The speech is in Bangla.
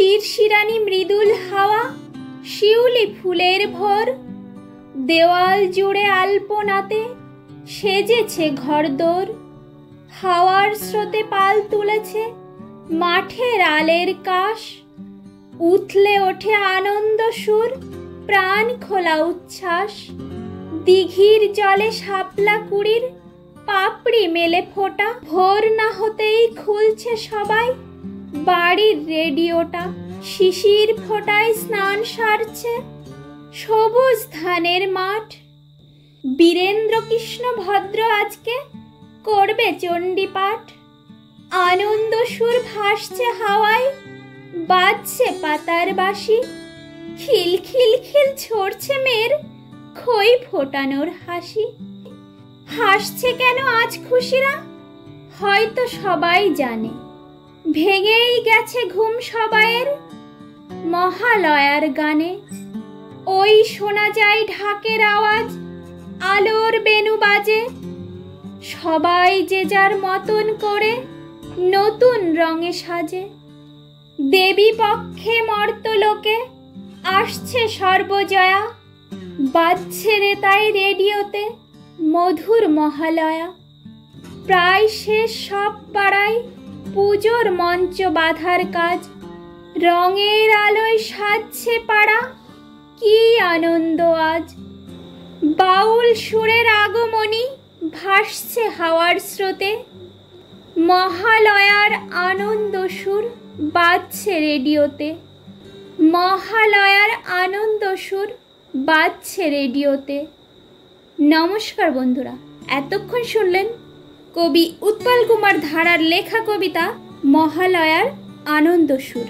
শিরশিরানি মৃদুল হাওয়া, শিউলি ফুলের ভোর, দেওয়াল জুড়ে আলপনাতে সেজেছে ঘরদোর। হাওয়ার স্রোতে পাল তুলেছে মাঠের আলের কাশ, উথলে ওঠে আনন্দ সুর, প্রাণ খোলা উচ্ছ্বাস। দিঘির জলে শাপলা কুড়ির পাপড়ি মেলে ফোটা, ভোর না হতেই খুলছে সবাই বাড়ির রেডিওটা। শিশির ফোটায় স্নান সারছে সবুজ ধানের মাঠ, বীরেন্দ্র কৃষ্ণ ভদ্র আজকে করবে চণ্ডীপাঠ। আনন্দ সুর ভাসছে হাওয়ায়, বাজছে পাতার বাঁশি, খিল খিল খিল ঝরছে মেয়ের খই ফোটানোর হাসি। হাসছে কেন আজ খুশিরা হয়তো সবাই জানে, ভেঙেই গেছে ঘুম সবাইয়ের মহালয়ার গানে। ওই শোনা যায় ঢাকের আওয়াজ, আলোর বেনু বাজে, সবাই যে যার মতন করে নতুন রঙে সাজে। দেবী পক্ষে মর্তলোকে আসছে সর্বজয়া, বাজছে রে তাই রেডিওতে মধুর মহালয়া। প্রায় শেষ সব পাড়ায় পুজোর মঞ্চ বাঁধার কাজ, রঙের আলোয় সাজছে পাড়া, কি আনন্দ আজ। বাউল সুরের আগমনী ভাসছে হাওয়ার স্রোতে, মহালয়ার আনন্দ সুর বাজছে রেডিওতে। মহালয়ার আনন্দ সুর বাজছে রেডিওতে। নমস্কার বন্ধুরা, এতক্ষণ শুনলেন কবি উৎপল কুমার ধারার লেখা কবিতা মহালয়ার আনন্দ সুর।